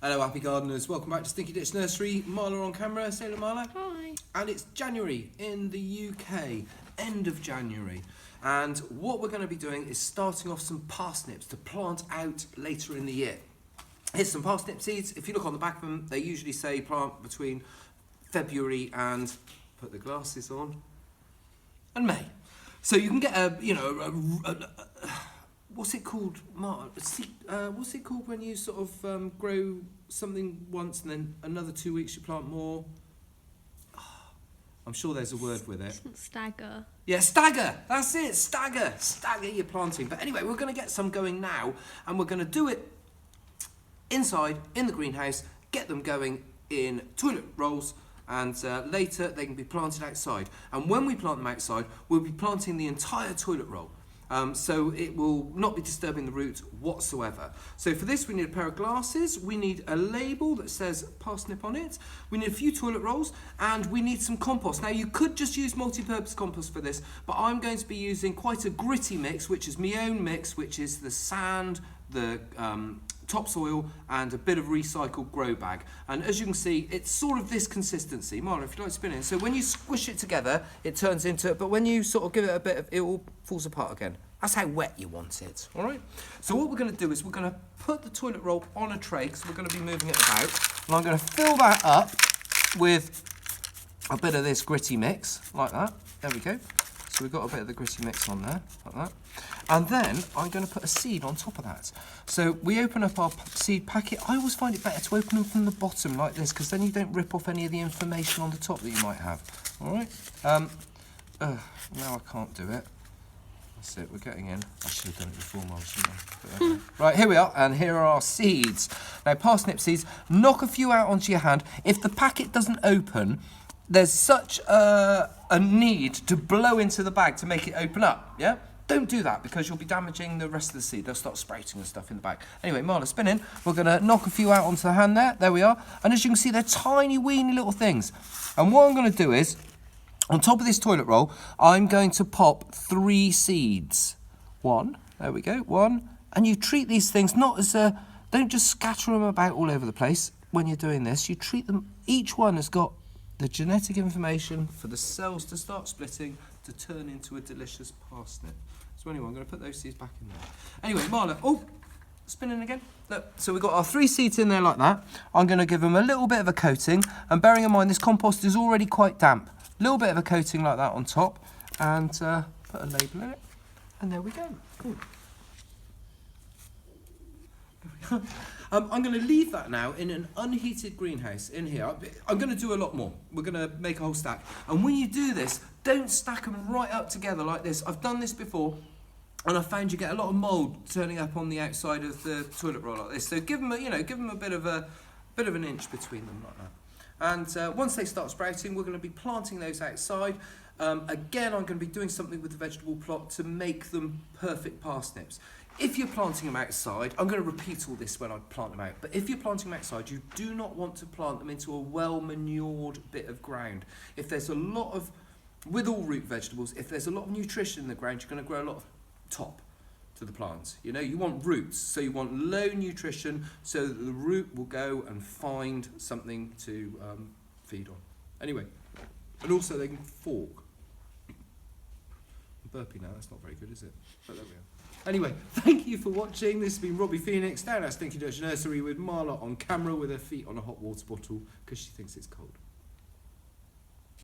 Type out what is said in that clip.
Hello happy gardeners, welcome back to Stinky Ditch Nursery. Marla on camera, say hello Marla. Hi. And it's January in the UK, end of January. And what we're going to be doing is starting off some parsnips to plant out later in the year. Here's some parsnip seeds. If you look on the back of them, they usually say plant between February and, put the glasses on, and May. So you can get what's it called, Mark? What's it called when you sort of grow something once and then another 2 weeks you plant more? I'm sure there's a word with it. Stagger. Yeah, stagger. That's it. Stagger. Stagger your planting. But anyway, we're going to get some going now, and we're going to do it inside in the greenhouse. Get them going in toilet rolls, and later they can be planted outside. And when we plant them outside, we'll be planting the entire toilet roll. So it will not be disturbing the root whatsoever. So for this we need a pair of glasses, we need a label that says parsnip on it, we need a few toilet rolls, and we need some compost. Now you could just use multi-purpose compost for this, but I'm going to be using quite a gritty mix, which is my own mix, which is the sand, the topsoil and a bit of recycled grow bag. And as you can see, it's sort of this consistency. Marla, if you like spinning. So when you squish it together, it turns into, but when you sort of give it a bit of, it all falls apart again. That's how wet you want it, all right? So what we're going to do is we're going to put the toilet roll on a tray, because we're going to be moving it about. And I'm going to fill that up with a bit of this gritty mix, like that. There we go. So we've got a bit of the gritty mix on there, like that. And then I'm going to put a seed on top of that. So we open up our seed packet. I always find it better to open them from the bottom like this, because then you don't rip off any of the information on the top that you might have. All right? Now I can't do it. That's it, we're getting in. I should have done it before, Mum, shouldn't I? Anyway. Right, here we are, and here are our seeds. Now, parsnip seeds, knock a few out onto your hand. If the packet doesn't open, there's such a need to blow into the bag to make it open up, yeah? Don't do that, because you'll be damaging the rest of the seed. They'll start sprouting and stuff in the bag. Anyway, Marla, spinning. We're going to knock a few out onto the hand there. There we are. And as you can see, they're tiny, weeny little things. And what I'm going to do is, on top of this toilet roll, I'm going to pop 3 seeds. 1, there we go, 1. And you treat these things not as a, don't just scatter them about all over the place when you're doing this. You treat them, each one has got the genetic information for the cells to start splitting to turn into a delicious parsnip. So anyway, I'm going to put those seeds back in there. Anyway, Marla, oh, spinning again. Look, so we've got our 3 seeds in there like that. I'm going to give them a little bit of a coating, and bearing in mind this compost is already quite damp. A little bit of a coating like that on top, and put a label in it, and there we go. Cool. There we go. I'm going to leave that now in an unheated greenhouse in here. I'm going to do a lot more. We're going to make a whole stack. And when you do this, don't stack them right up together like this. I've done this before, and I found you get a lot of mould turning up on the outside of the toilet roll like this. So give them a bit of an inch between them like that. And once they start sprouting, we're going to be planting those outside. Again, I'm going to be doing something with the vegetable plot to make them perfect parsnips. If you're planting them outside, I'm going to repeat all this when I plant them out, but if you're planting them outside, you do not want to plant them into a well-manured bit of ground. If there's a lot of, with all root vegetables, if there's a lot of nutrition in the ground, you're going to grow a lot of top to the plants. You know, you want roots, so you want low nutrition so that the root will go and find something to feed on. Anyway, and also they can fork. I'm burping now, that's not very good, is it? But there we are. Anyway, thank you for watching. This has been Robbie Phoenix down at Stinky Ditch Nursery with Marla on camera with her feet on a hot water bottle because she thinks it's cold.